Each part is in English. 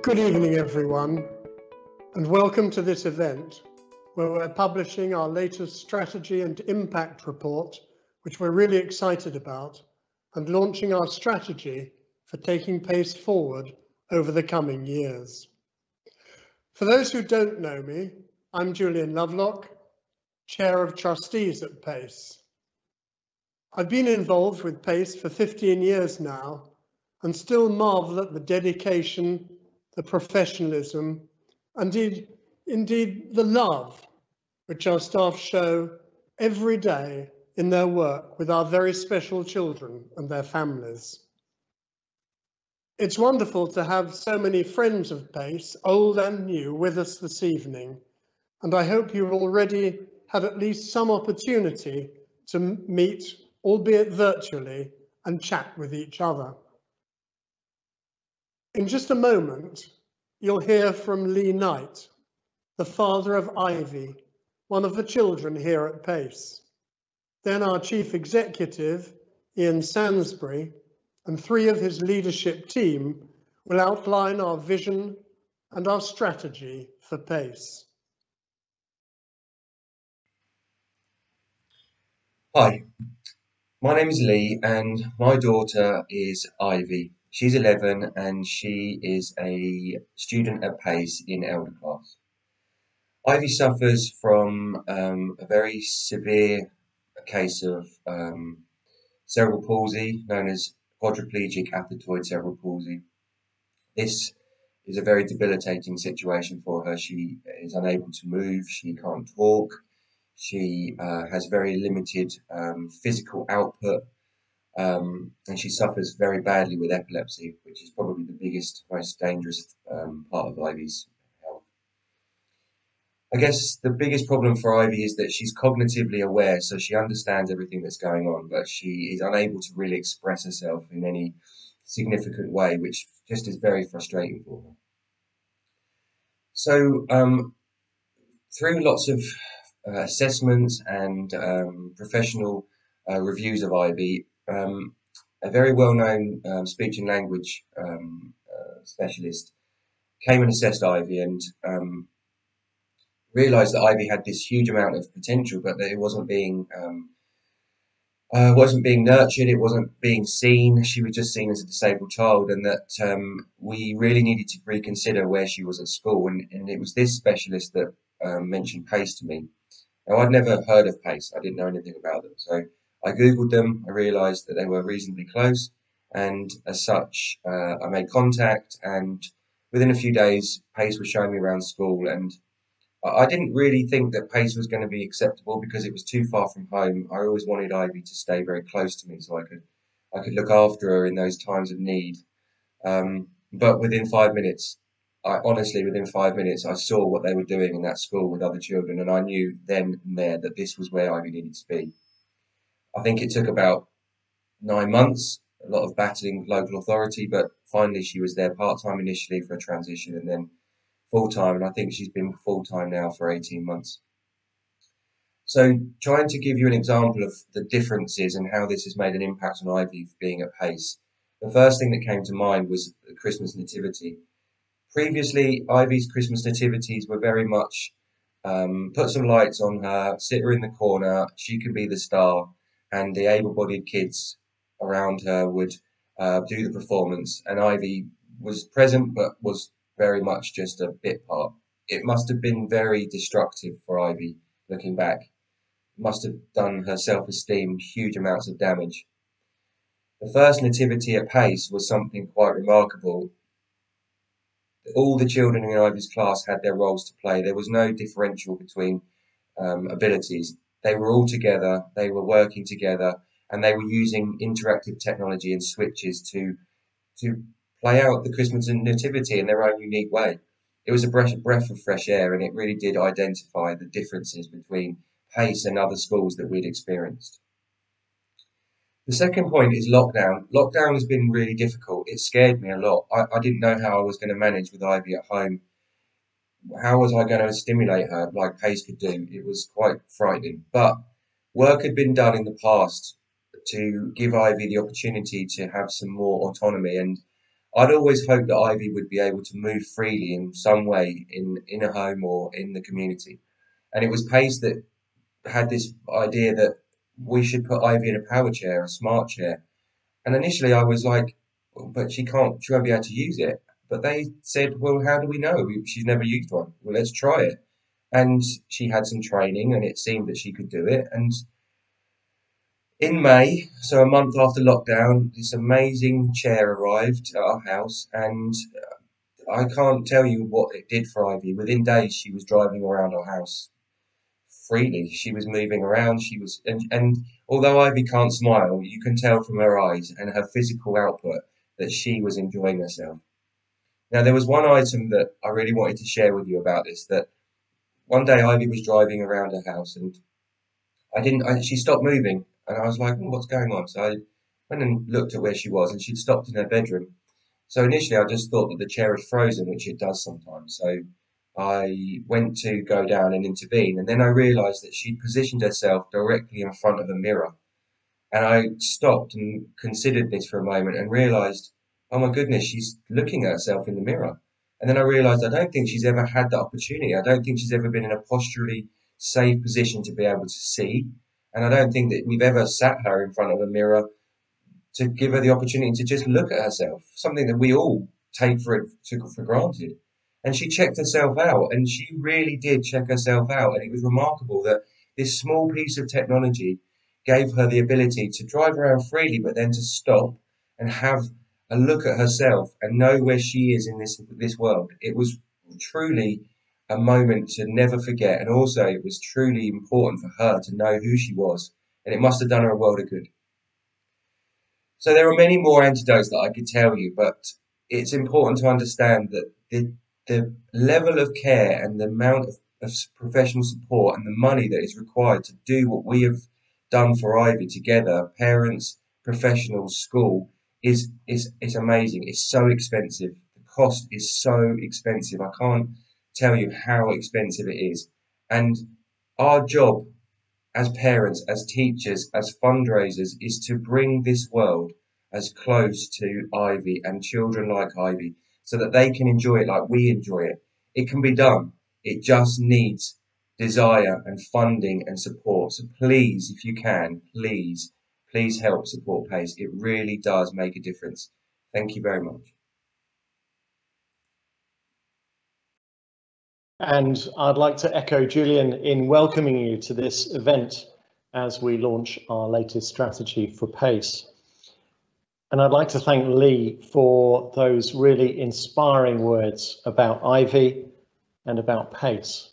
Good evening, everyone, and welcome to this event where we're publishing our latest strategy and impact report, which we're really excited about, and launching our strategy for taking PACE forward over the coming years. For those who don't know me, I'm Julian Lovelock, Chair of Trustees at PACE. I've been involved with PACE for 15 years now and still marvel at the dedication, the professionalism, and indeed the love which our staff show every day in their work with our very special children and their families. It's wonderful to have so many friends of PACE, old and new, with us this evening, and I hope you've already had at least some opportunity to meet, albeit virtually, and chat with each other. In just a moment, you'll hear from Lee Knight, the father of Ivy, one of the children here at PACE. Then our Chief Executive, Ian Sansbury, and three of his leadership team will outline our vision and our strategy for PACE. Hi, my name is Lee and my daughter is Ivy. She's 11 and she is a student at PACE in elder class. Ivy suffers from a very severe case of cerebral palsy, known as quadriplegic athetoid cerebral palsy. This is a very debilitating situation for her. She is unable to move, she can't talk, she has very limited physical output, and she suffers very badly with epilepsy, which is probably the biggest, most dangerous part of Ivy's health. I guess the biggest problem for Ivy is that she's cognitively aware, so she understands everything that's going on, but she is unable to really express herself in any significant way, which just is very frustrating for her. So, through lots of assessments and professional reviews of Ivy, a very well-known speech and language specialist came and assessed Ivy and realised that Ivy had this huge amount of potential, but that it wasn't being nurtured, it wasn't being seen. She was just seen as a disabled child, and that we really needed to reconsider where she was at school. And it was this specialist that mentioned PACE to me. Now, I'd never heard of PACE. I didn't know anything about them. So I Googled them. I realised that they were reasonably close. And as such, I made contact. And within a few days, PACE was showing me around school. And I didn't really think that PACE was going to be acceptable because it was too far from home. I always wanted Ivy to stay very close to me so I could look after her in those times of need. But within 5 minutes, within 5 minutes, I saw what they were doing in that school with other children, and I knew then and there that this was where Ivy needed to be. I think it took about 9 months, a lot of battling local authority, but finally she was there part-time initially for a transition and then full-time, and I think she's been full-time now for 18 months. So trying to give you an example of the differences and how this has made an impact on Ivy being at PACE, the first thing that came to mind was the Christmas nativity. Previously, Ivy's Christmas nativities were very much put some lights on her, sit her in the corner, she could be the star, and the able-bodied kids around her would do the performance, and Ivy was present but was very much just a bit part. It must have been very destructive for Ivy, looking back. It must have done her self-esteem huge amounts of damage. The first nativity at PACE was something quite remarkable. All the children in Ivy's class had their roles to play. There was no differential between abilities. They were all together, they were working together, and they were using interactive technology and switches to play out the Christmas nativity in their own unique way. It was a breath of fresh air, and it really did identify the differences between PACE and other schools that we'd experienced. The second point is lockdown. Lockdown has been really difficult. It scared me a lot. I didn't know how I was going to manage with Ivy at home. How was I going to stimulate her like PACE could do? It was quite frightening. But work had been done in the past to give Ivy the opportunity to have some more autonomy. And I'd always hoped that Ivy would be able to move freely in some way in a home or in the community. And it was Pace that had this idea that we should put Ivy in a power chair, a smart chair. And initially I was like, but she won't be able to use it. But they said, well, how do we know? She's never used one. Well, let's try it. And she had some training and it seemed that she could do it. And in May, so a month after lockdown, this amazing chair arrived at our house, and I can't tell you what it did for Ivy. Within days, she was driving around our house freely. She was moving around. And although Ivy can't smile, you can tell from her eyes and her physical output that she was enjoying herself. Now, there was one item that I really wanted to share with you about this, that one day Ivy was driving around her house and she stopped moving, and I was like, oh, what's going on? So I went and looked at where she was, and she'd stopped in her bedroom. So initially, I just thought that the chair had frozen, which it does sometimes. So I went to go down and intervene, and then I realised that she'd positioned herself directly in front of a mirror. And I stopped and considered this for a moment and realised, oh my goodness, she's looking at herself in the mirror. And then I realised I don't think she's ever had that opportunity. I don't think she's ever been in a posturally safe position to be able to see. And I don't think that we've ever sat her in front of a mirror to give her the opportunity to just look at herself, something that we all take for granted. And she checked herself out, and she really did check herself out. And it was remarkable that this small piece of technology gave her the ability to drive around freely, but then to stop and have a look at herself and know where she is in this world. It was truly a moment to never forget, and also it was truly important for her to know who she was, and it must have done her a world of good. So there are many more antidotes that I could tell you, but it's important to understand that the level of care and the amount of professional support and the money that is required to do what we have done for Ivy together, parents, professionals, school, is amazing. It's so expensive. The cost is so expensive. I can't tell you how expensive it is. And our job as parents, as teachers, as fundraisers, is to bring this world as close to Ivy and children like Ivy so that they can enjoy it like we enjoy it. It can be done. It just needs desire and funding and support. So please, if you can, please help support PACE. It really does make a difference. Thank you very much. And I'd like to echo Julian in welcoming you to this event as we launch our latest strategy for PACE. And I'd like to thank Lee for those really inspiring words about Ivy and about PACE.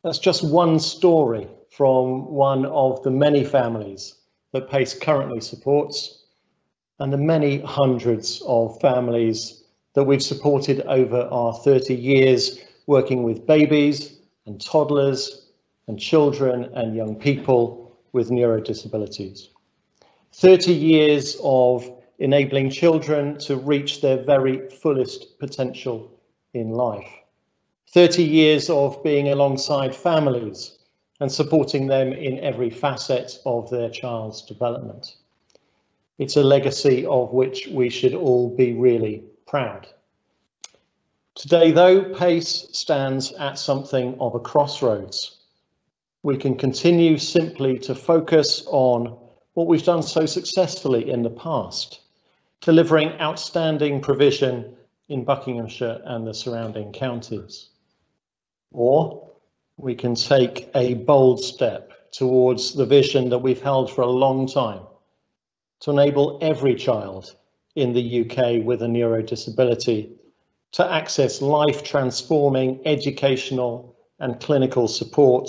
That's just one story from one of the many families that PACE currently supports, and the many hundreds of families that we've supported over our 30 years working with babies and toddlers and children and young people with neurodisabilities. 30 years of enabling children to reach their very fullest potential in life. 30 years of being alongside families and supporting them in every facet of their child's development. It's a legacy of which we should all be really proud. Today, though, PACE stands at something of a crossroads. We can continue simply to focus on what we've done so successfully in the past, delivering outstanding provision in Buckinghamshire and the surrounding counties. Or we can take a bold step towards the vision that we've held for a long time, to enable every child in the UK with a neurodisability to access life-transforming educational and clinical support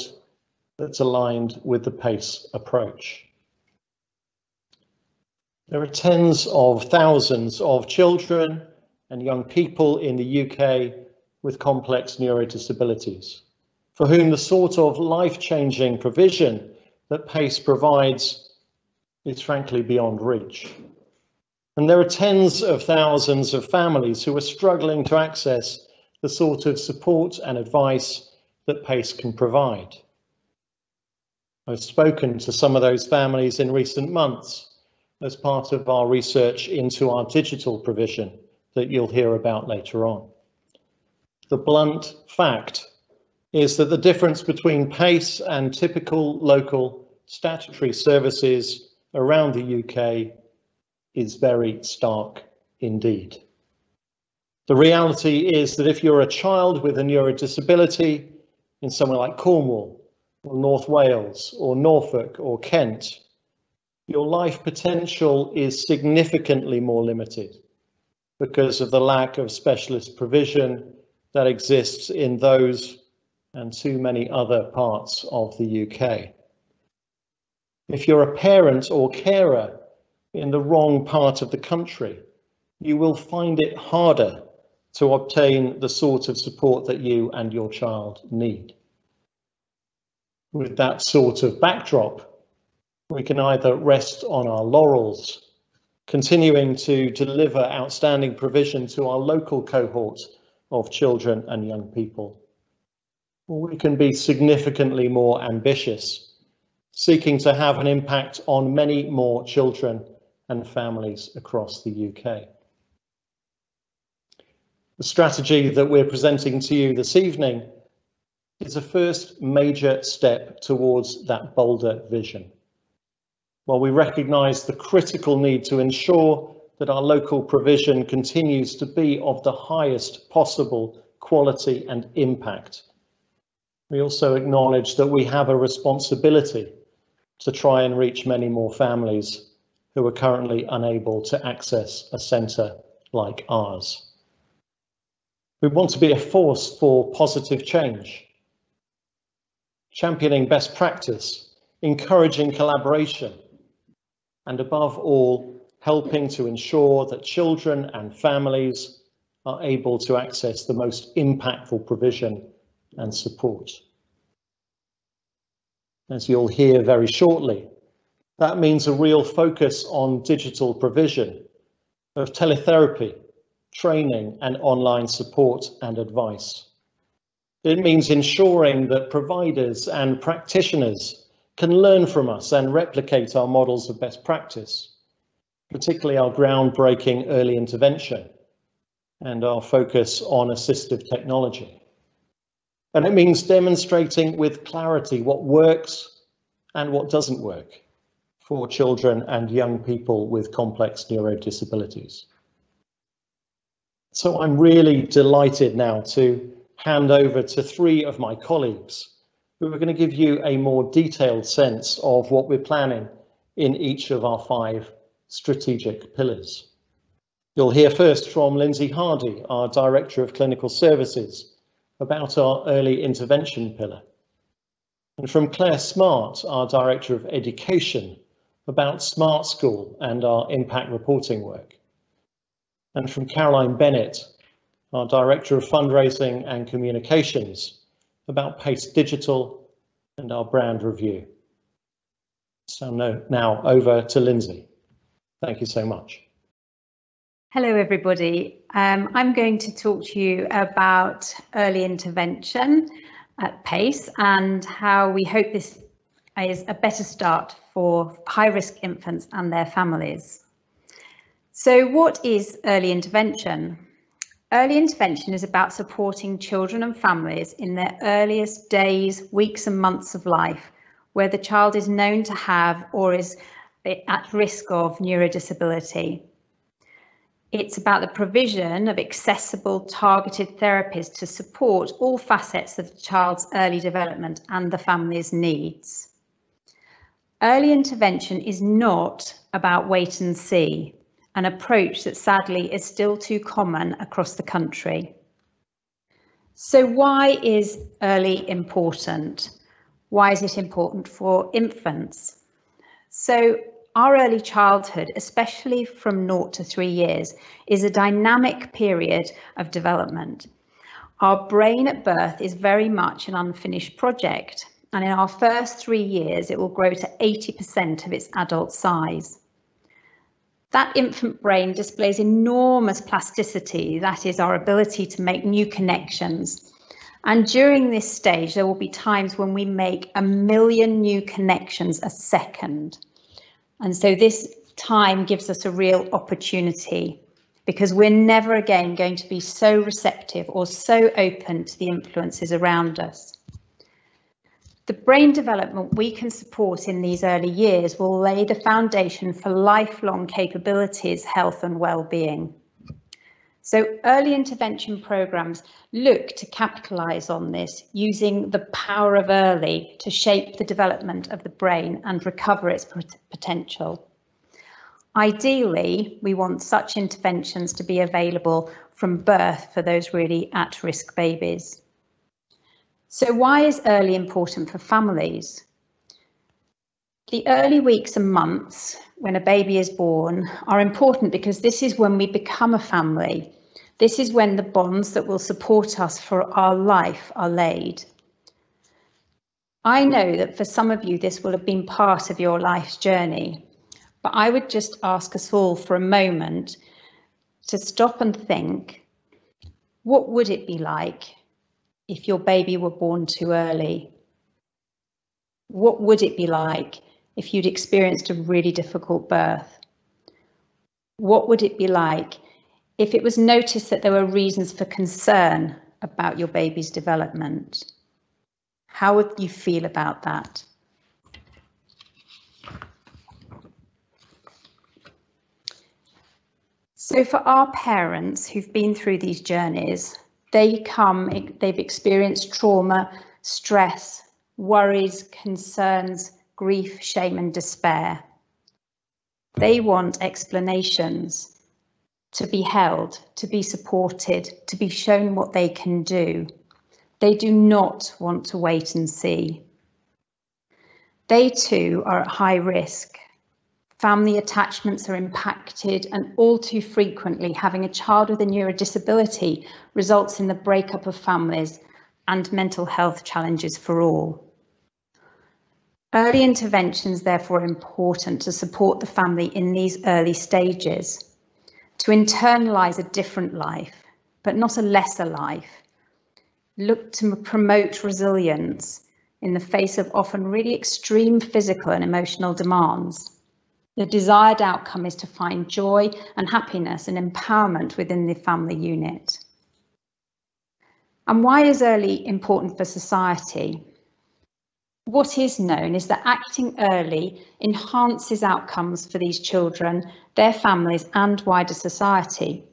that's aligned with the PACE approach. There are tens of thousands of children and young people in the UK with complex neurodisabilities, for whom the sort of life-changing provision that PACE provides is frankly beyond reach. And there are tens of thousands of families who are struggling to access the sort of support and advice that PACE can provide. I've spoken to some of those families in recent months as part of our research into our digital provision that you'll hear about later on. The blunt fact is that the difference between PACE and typical local statutory services around the UK is very stark indeed. The reality is that if you're a child with a neurodisability in somewhere like Cornwall or North Wales or Norfolk or Kent, your life potential is significantly more limited because of the lack of specialist provision that exists in those and too many other parts of the UK. If you're a parent or carer in the wrong part of the country, you will find it harder to obtain the sort of support that you and your child need. With that sort of backdrop, we can either rest on our laurels, continuing to deliver outstanding provision to our local cohort of children and young people, or we can be significantly more ambitious, seeking to have an impact on many more children and families across the UK. The strategy that we're presenting to you this evening is a first major step towards that bolder vision. While we recognise the critical need to ensure that our local provision continues to be of the highest possible quality and impact, we also acknowledge that we have a responsibility to try and reach many more families who are currently unable to access a centre like ours. We want to be a force for positive change, championing best practice, encouraging collaboration, and above all, helping to ensure that children and families are able to access the most impactful provision and support. As you'll hear very shortly, that means a real focus on digital provision of teletherapy, training and online support and advice. It means ensuring that providers and practitioners can learn from us and replicate our models of best practice, particularly our groundbreaking early intervention and our focus on assistive technology. And it means demonstrating with clarity what works and what doesn't work for children and young people with complex neurodisabilities. So I'm really delighted now to hand over to three of my colleagues who are going to give you a more detailed sense of what we're planning in each of our 5 strategic pillars. You'll hear first from Lindsay Hardy, our Director of Clinical Services, about our early intervention pillar, and from Claire Smart, our Director of Education, about Smart School and our impact reporting work, and from Caroline Bennett, our Director of Fundraising and Communications, about PACE Digital and our brand review. So now over to Lindsay. Thank you so much. Hello everybody. I'm going to talk to you about early intervention at PACE and how we hope this is a better start for high-risk infants and their families. So what is early intervention? Early intervention is about supporting children and families in their earliest days, weeks and months of life, where the child is known to have or is at risk of neurodisability. It's about the provision of accessible, targeted therapies to support all facets of the child's early development and the family's needs. Early intervention is not about wait and see, an approach that sadly is still too common across the country. So why is early important? Why is it important for infants? So our early childhood, especially from 0 to 3 years, is a dynamic period of development. Our brain at birth is very much an unfinished project, and in our first 3 years, it will grow to 80% of its adult size. That infant brain displays enormous plasticity, that is our ability to make new connections. And during this stage, there will be times when we make 1 million new connections a second. And so this time gives us a real opportunity because we're never again going to be so receptive or so open to the influences around us. The brain development we can support in these early years will lay the foundation for lifelong capabilities, health and well-being. So early intervention programmes look to capitalise on this, using the power of early to shape the development of the brain and recover its potential. Ideally, we want such interventions to be available from birth for those really at-risk babies. So why is early important for families? The early weeks and months when a baby is born are important because this is when we become a family. This is when the bonds that will support us for our life are laid. I know that for some of you this will have been part of your life's journey, but I would just ask us all for a moment to stop and think, what would it be like if your baby were born too early? What would it be like if you'd experienced a really difficult birth? What would it be like if it was noticed that there were reasons for concern about your baby's development? How would you feel about that? So for our parents who've been through these journeys, they've experienced trauma, stress, worries, concerns, grief, shame and despair. They want explanations, to be held, to be supported, to be shown what they can do. They do not want to wait and see. They too are at high risk. Family attachments are impacted, and all too frequently having a child with a neurodisability results in the breakup of families and mental health challenges for all. Early interventions therefore are important to support the family in these early stages, to internalise a different life, but not a lesser life. Look to promote resilience in the face of often really extreme physical and emotional demands. The desired outcome is to find joy and happiness and empowerment within the family unit. And why is early important for society? What is known is that acting early enhances outcomes for these children, their families and wider society.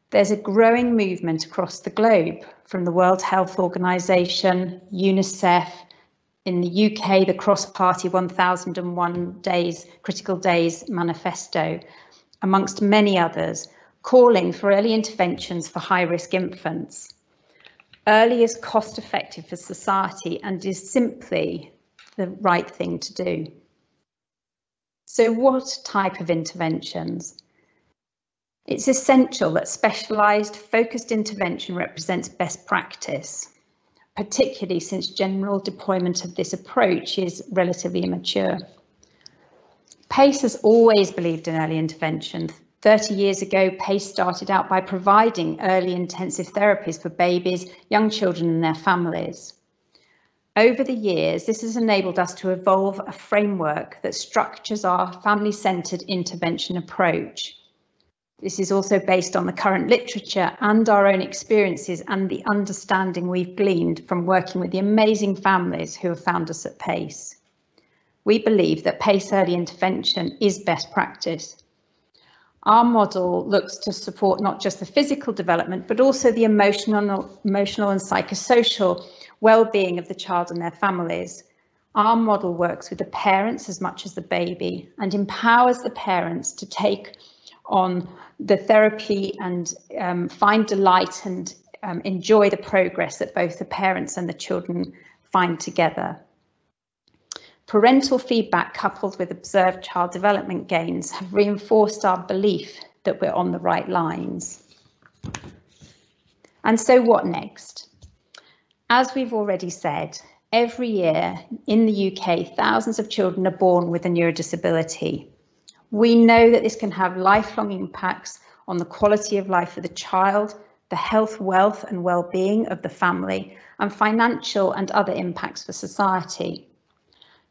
There's a growing movement across the globe, from the World Health Organization, UNICEF, in the UK, the Cross-Party 1001 Critical Days Manifesto, amongst many others, calling for early interventions for high-risk infants. Early is cost-effective for society and is simply the right thing to do. So what type of interventions? It's essential that specialised, focused intervention represents best practice, particularly since general deployment of this approach is relatively immature. PACE has always believed in early intervention. 30 years ago, PACE started out by providing early intensive therapies for babies, young children and their families. Over the years, this has enabled us to evolve a framework that structures our family-centred intervention approach. This is also based on the current literature and our own experiences and the understanding we've gleaned from working with the amazing families who have found us at PACE. We believe that PACE early intervention is best practice. Our model looks to support not just the physical development, but also the emotional and psychosocial well-being of the child and their families. Our model works with the parents as much as the baby and empowers the parents to take on the therapy and find delight and enjoy the progress that both the parents and the children find together. Parental feedback coupled with observed child development gains have reinforced our belief that we're on the right lines. And so what next? As we've already said, every year in the UK, thousands of children are born with a neurodisability. We know that this can have lifelong impacts on the quality of life of the child, the health, wealth and well-being of the family, and financial and other impacts for society.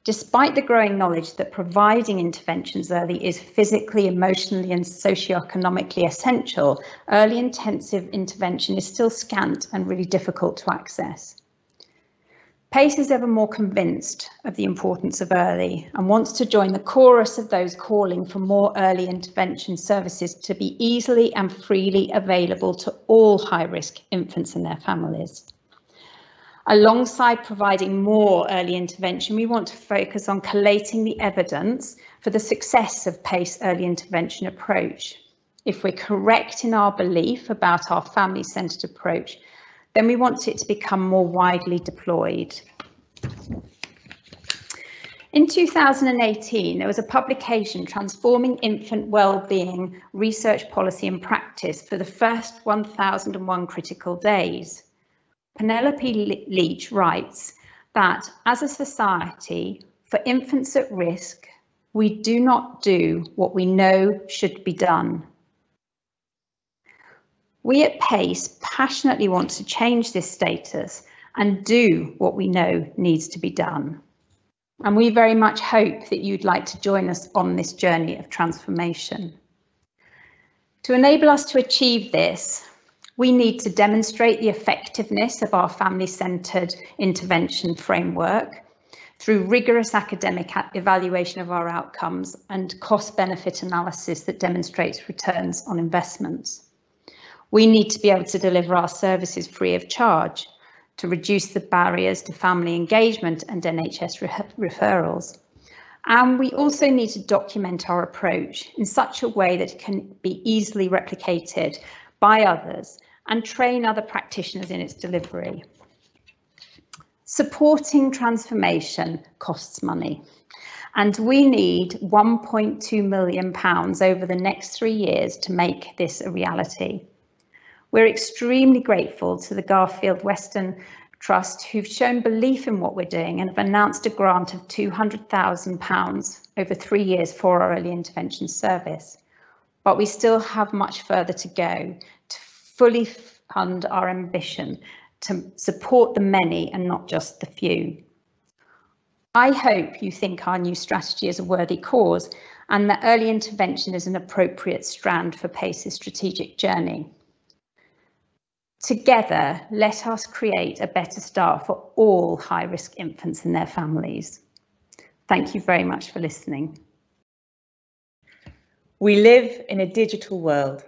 Despite the growing knowledge that providing interventions early is physically, emotionally and socioeconomically essential, early intensive intervention is still scant and really difficult to access. PACE is ever more convinced of the importance of early and wants to join the chorus of those calling for more early intervention services to be easily and freely available to all high-risk infants and their families. Alongside providing more early intervention, we want to focus on collating the evidence for the success of PACE early intervention approach. If we're correct in our belief about our family-centred approach, then we want it to become more widely deployed. In 2018, there was a publication transforming infant well-being research policy and practice for the first 1001 critical days. Penelope Leach writes that as a society, for infants at risk, we do not do what we know should be done. We at PACE passionately want to change this status and do what we know needs to be done. And we very much hope that you'd like to join us on this journey of transformation. To enable us to achieve this, we need to demonstrate the effectiveness of our family-centred intervention framework through rigorous academic evaluation of our outcomes and cost-benefit analysis that demonstrates returns on investments. We need to be able to deliver our services free of charge to reduce the barriers to family engagement and NHS referrals. And we also need to document our approach in such a way that it can be easily replicated by others and train other practitioners in its delivery. Supporting transformation costs money, and we need £1.2 million over the next 3 years to make this a reality. We're extremely grateful to the Garfield Weston Trust, who've shown belief in what we're doing and have announced a grant of £200,000 over 3 years for our early intervention service. But we still have much further to go to fully fund our ambition to support the many and not just the few. I hope you think our new strategy is a worthy cause and that early intervention is an appropriate strand for PACE's strategic journey. Together, let us create a better start for all high-risk infants and their families. Thank you very much for listening. We live in a digital world,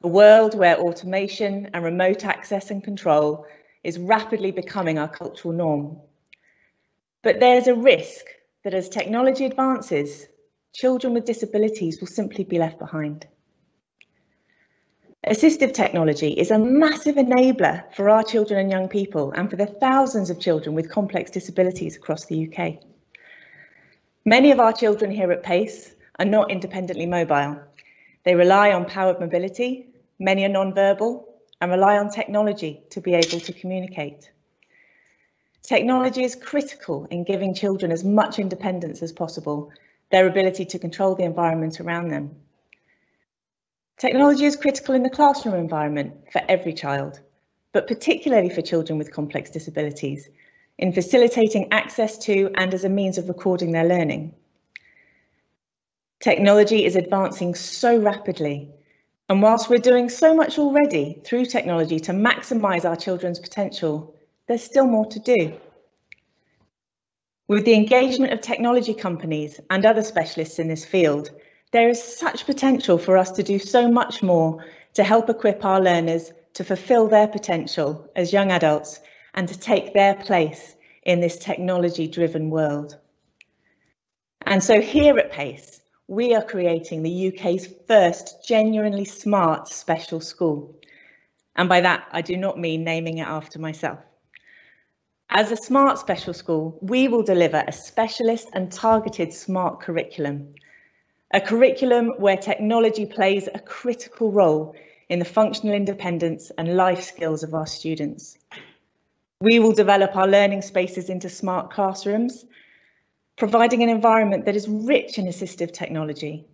a world where automation and remote access and control is rapidly becoming our cultural norm. But there's a risk that as technology advances, children with disabilities will simply be left behind. Assistive technology is a massive enabler for our children and young people and for the thousands of children with complex disabilities across the UK. Many of our children here at PACE are not independently mobile. They rely on powered mobility, many are non-verbal, and rely on technology to be able to communicate. Technology is critical in giving children as much independence as possible, their ability to control the environment around them. Technology is critical in the classroom environment for every child, but particularly for children with complex disabilities, in facilitating access to and as a means of recording their learning. Technology is advancing so rapidly, and whilst we're doing so much already through technology to maximise our children's potential, there's still more to do. With the engagement of technology companies and other specialists in this field, there is such potential for us to do so much more to help equip our learners to fulfil their potential as young adults and to take their place in this technology-driven world. And so here at PACE, we are creating the UK's first genuinely smart special school. And by that, I do not mean naming it after myself. As a smart special school, we will deliver a specialist and targeted smart curriculum. A curriculum where technology plays a critical role in the functional independence and life skills of our students. We will develop our learning spaces into smart classrooms, providing an environment that is rich in assistive technology,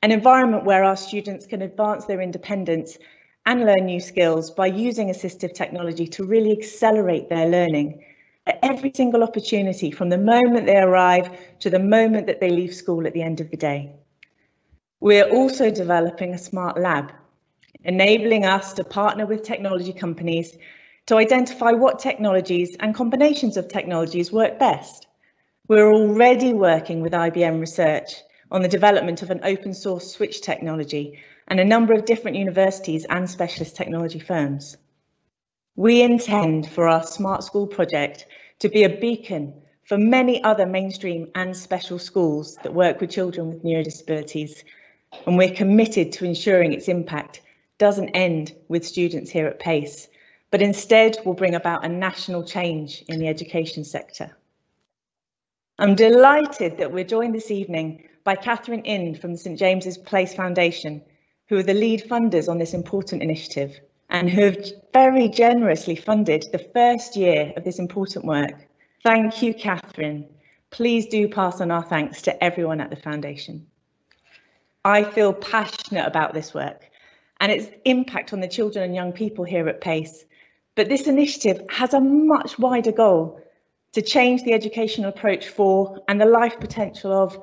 an environment where our students can advance their independence and learn new skills by using assistive technology to really accelerate their learning at every single opportunity, from the moment they arrive to the moment that they leave school at the end of the day. We're also developing a smart lab, enabling us to partner with technology companies to identify what technologies and combinations of technologies work best. We're already working with IBM Research on the development of an open source switch technology and a number of different universities and specialist technology firms. We intend for our Smart School project to be a beacon for many other mainstream and special schools that work with children with neurodisabilities, and we're committed to ensuring its impact doesn't end with students here at Pace, but instead will bring about a national change in the education sector. I'm delighted that we're joined this evening by Catherine Ind from the St James's Place Foundation, who are the lead funders on this important initiative and who have very generously funded the first year of this important work. Thank you, Catherine. Please do pass on our thanks to everyone at the Foundation. I feel passionate about this work and its impact on the children and young people here at Pace, but this initiative has a much wider goal: to change the educational approach for and the life potential of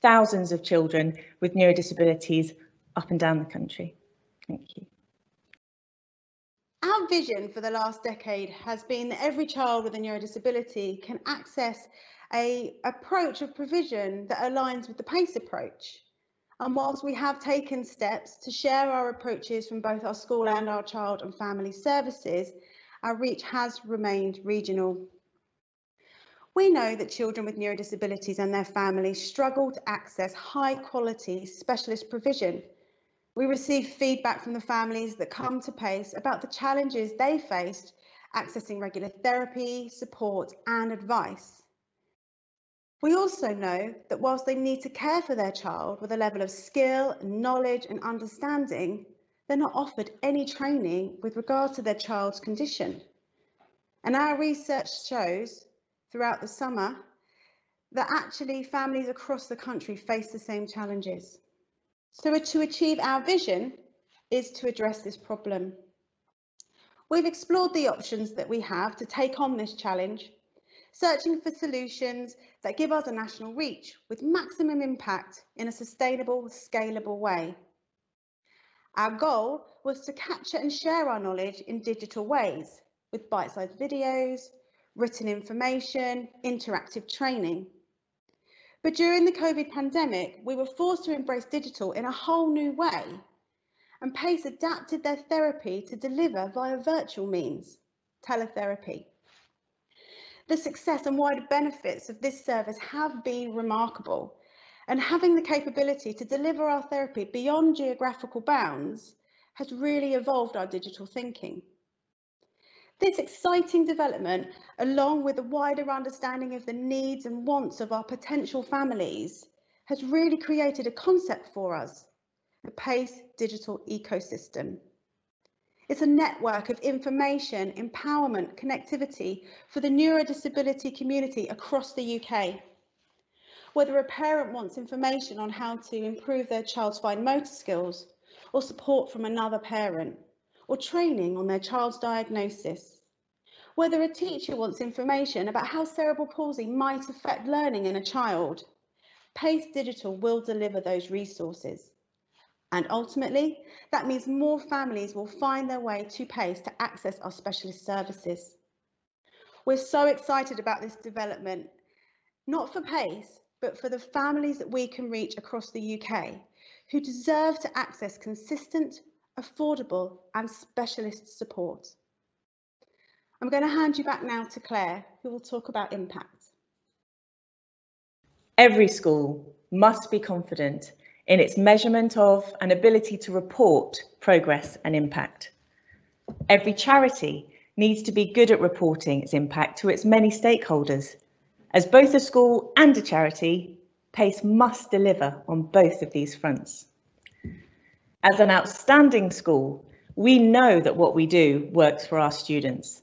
thousands of children with neurodisabilities up and down the country. Thank you. Our vision for the last decade has been that every child with a neurodisability can access an approach of provision that aligns with the PACE approach. And whilst we have taken steps to share our approaches from both our school and our child and family services, our reach has remained regional. We know that children with neurodisabilities and their families struggle to access high quality specialist provision. We receive feedback from the families that come to Pace about the challenges they faced accessing regular therapy, support and advice. We also know that whilst they need to care for their child with a level of skill, knowledge and understanding, they're not offered any training with regard to their child's condition. And our research shows throughout the summer that actually families across the country face the same challenges. So to achieve our vision is to address this problem. We've explored the options that we have to take on this challenge, searching for solutions that give us a national reach with maximum impact in a sustainable, scalable way. Our goal was to capture and share our knowledge in digital ways with bite-sized videos, written information, interactive training. But during the COVID pandemic, we were forced to embrace digital in a whole new way, and Pace adapted their therapy to deliver via virtual means, teletherapy. The success and wider benefits of this service have been remarkable, and having the capability to deliver our therapy beyond geographical bounds has really evolved our digital thinking. This exciting development, along with a wider understanding of the needs and wants of our potential families, has really created a concept for us, the Pace digital ecosystem. It's a network of information, empowerment, connectivity for the neurodisability community across the UK. Whether a parent wants information on how to improve their child's fine motor skills, or support from another parent, or training on their child's diagnosis. Whether a teacher wants information about how cerebral palsy might affect learning in a child, Pace Digital will deliver those resources. And ultimately, that means more families will find their way to Pace to access our specialist services. We're so excited about this development, not for Pace, but for the families that we can reach across the UK, who deserve to access consistent, affordable and specialist support. I'm going to hand you back now to Claire, who will talk about impact. Every school must be confident in its measurement of and ability to report progress and impact. Every charity needs to be good at reporting its impact to its many stakeholders. As both a school and a charity, Pace must deliver on both of these fronts. As an outstanding school, we know that what we do works for our students.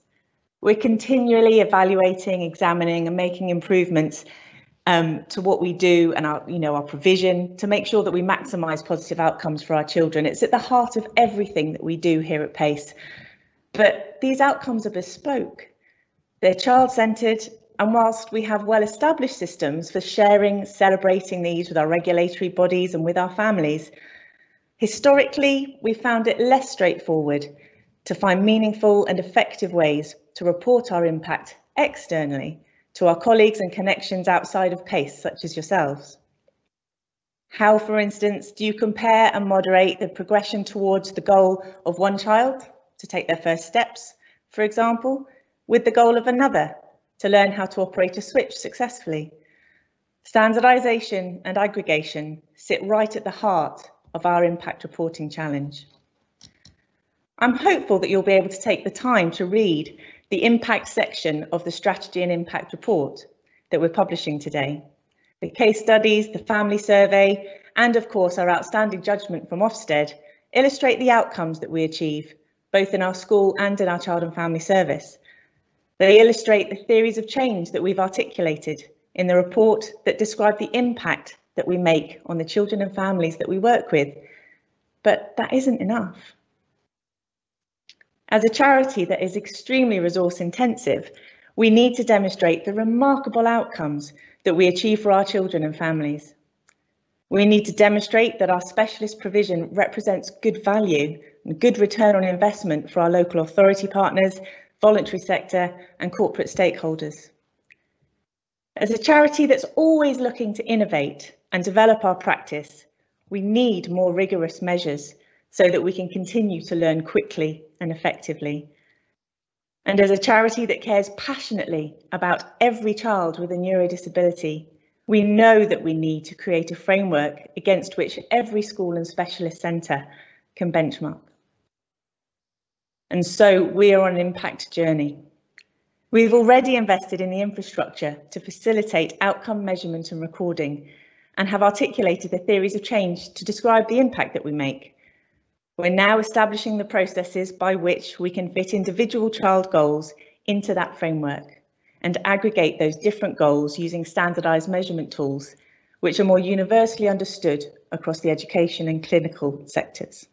We're continually evaluating, examining and making improvements to what we do and our provision to make sure that we maximise positive outcomes for our children. It's at the heart of everything that we do here at Pace. But these outcomes are bespoke. They're child-centred, and whilst we have well-established systems for sharing, celebrating these with our regulatory bodies and with our families, historically, we found it less straightforward to find meaningful and effective ways to report our impact externally to our colleagues and connections outside of PACE, such as yourselves. How, for instance, do you compare and moderate the progression towards the goal of one child to take their first steps, for example, with the goal of another to learn how to operate a switch successfully? Standardisation and aggregation sit right at the heart of our impact reporting challenge. I'm hopeful that you'll be able to take the time to read the impact section of the strategy and impact report that we're publishing today. The case studies, the family survey, and of course our outstanding judgment from Ofsted illustrate the outcomes that we achieve, both in our school and in our child and family service. They illustrate the theories of change that we've articulated in the report that describe the impact that we make on the children and families that we work with. But that isn't enough. As a charity that is extremely resource intensive, we need to demonstrate the remarkable outcomes that we achieve for our children and families. We need to demonstrate that our specialist provision represents good value and good return on investment for our local authority partners, voluntary sector and corporate stakeholders. As a charity that's always looking to innovate and develop our practice, we need more rigorous measures so that we can continue to learn quickly and effectively. And as a charity that cares passionately about every child with a neurodisability, we know that we need to create a framework against which every school and specialist centre can benchmark. And so we are on an impact journey. We've already invested in the infrastructure to facilitate outcome measurement and recording, and have articulated the theories of change to describe the impact that we make. We're now establishing the processes by which we can fit individual child goals into that framework and aggregate those different goals using standardised measurement tools, which are more universally understood across the education and clinical sectors.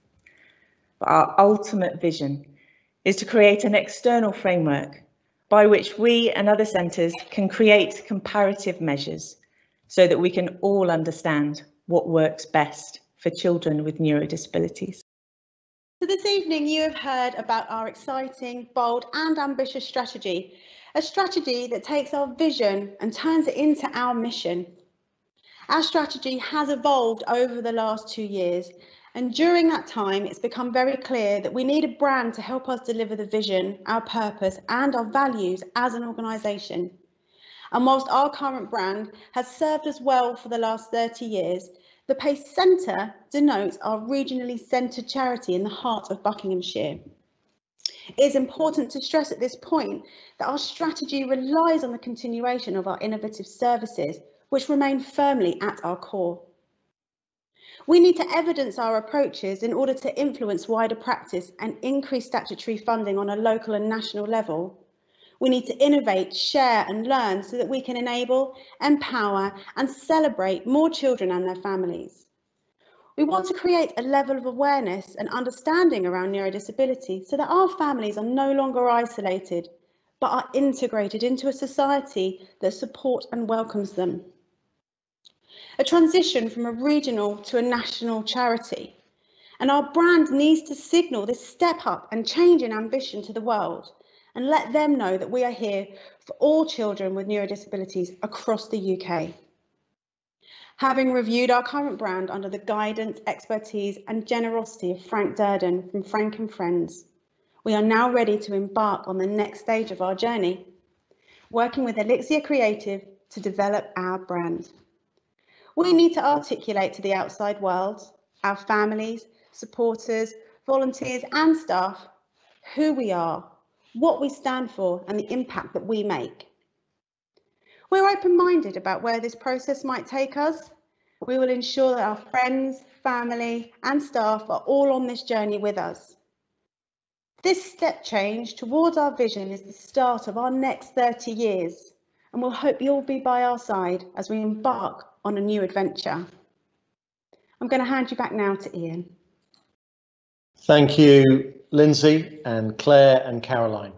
But our ultimate vision is to create an external framework by which we and other centres can create comparative measures so that we can all understand what works best for children with neurodisabilities. So this evening you have heard about our exciting, bold and ambitious strategy, a strategy that takes our vision and turns it into our mission. Our strategy has evolved over the last 2 years, and during that time it's become very clear that we need a brand to help us deliver the vision, our purpose and our values as an organisation. And whilst our current brand has served us well for the last 30 years, the PACE Centre denotes our regionally centred charity in the heart of Buckinghamshire. It is important to stress at this point that our strategy relies on the continuation of our innovative services, which remain firmly at our core. We need to evidence our approaches in order to influence wider practice and increase statutory funding on a local and national level. We need to innovate, share and learn so that we can enable, empower and celebrate more children and their families. We want to create a level of awareness and understanding around neurodisability so that our families are no longer isolated, but are integrated into a society that supports and welcomes them. A transition from a regional to a national charity. And our brand needs to signal this step up and change in ambition to the world, and let them know that we are here for all children with neurodisabilities across the UK. Having reviewed our current brand under the guidance, expertise and generosity of Frank Durden from Frank and Friends, we are now ready to embark on the next stage of our journey, working with Elixir Creative to develop our brand. We need to articulate to the outside world, our families, supporters, volunteers and staff, who we are, what we stand for and the impact that we make. We're open-minded about where this process might take us. We will ensure that our friends, family and staff are all on this journey with us. This step change towards our vision is the start of our next 30 years, and we'll hope you'll be by our side as we embark on a new adventure. I'm going to hand you back now to Ian. Thank you, Lindsay and Claire and Caroline.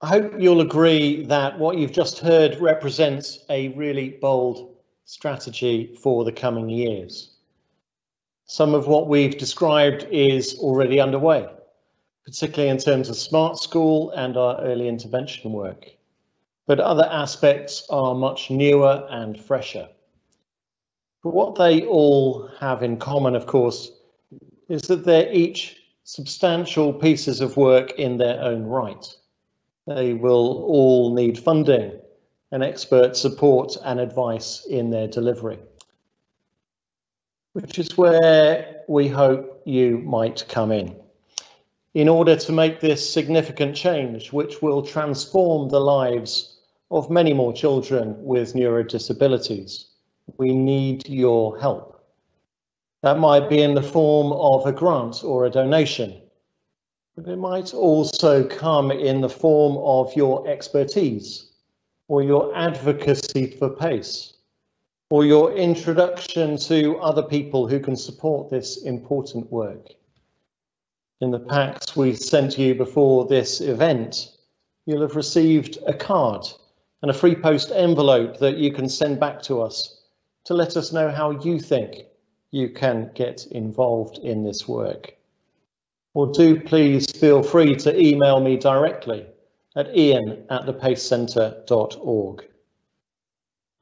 I hope you'll agree that what you've just heard represents a really bold strategy for the coming years. Some of what we've described is already underway, particularly in terms of Smart School and our early intervention work. But other aspects are much newer and fresher. But what they all have in common, of course, is that they're each substantial pieces of work in their own right. They will all need funding and expert support and advice in their delivery, which is where we hope you might come in order to make this significant change, which will transform the lives of many more children with neurodisabilities. We need your help. That might be in the form of a grant or a donation, but it might also come in the form of your expertise or your advocacy for PACE or your introduction to other people who can support this important work. In the packs we sent you before this event, you'll have received a card and a free post envelope that you can send back to us to let us know how you think you can get involved in this work. Or do please feel free to email me directly at ian@thepacecentre.org.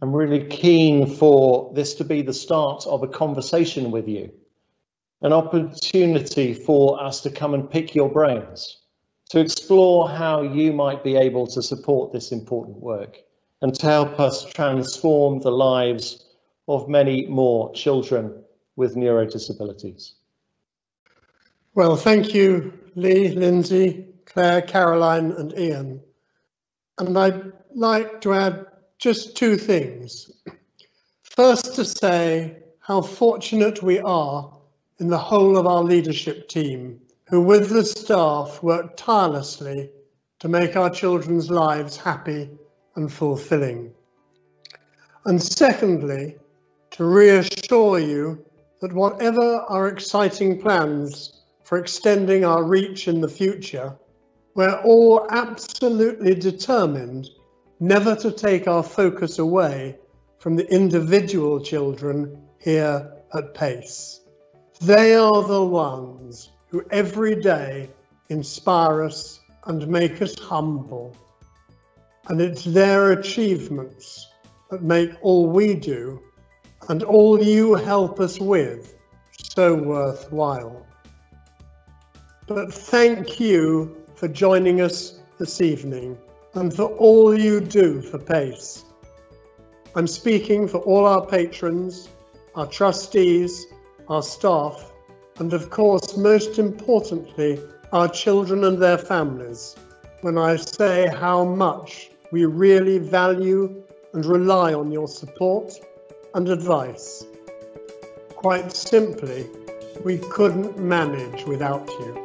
I'm really keen for this to be the start of a conversation with you, an opportunity for us to come and pick your brains, to explore how you might be able to support this important work and to help us transform the lives of many more children with neurodisabilities. Well, thank you, Lee, Lindsay, Claire, Caroline and Ian. And I'd like to add just two things. First, to say how fortunate we are in the whole of our leadership team, who with the staff work tirelessly to make our children's lives happy and fulfilling. And secondly, to reassure you that whatever our exciting plans for extending our reach in the future, we're all absolutely determined never to take our focus away from the individual children here at PACE. They are the ones who every day inspire us and make us humble. And it's their achievements that make all we do and all you help us with so worthwhile. But thank you for joining us this evening and for all you do for PACE. I'm speaking for all our patrons, our trustees, our staff, and of course, most importantly, our children and their families, when I say how much we really value and rely on your support and advice. Quite simply, we couldn't manage without you.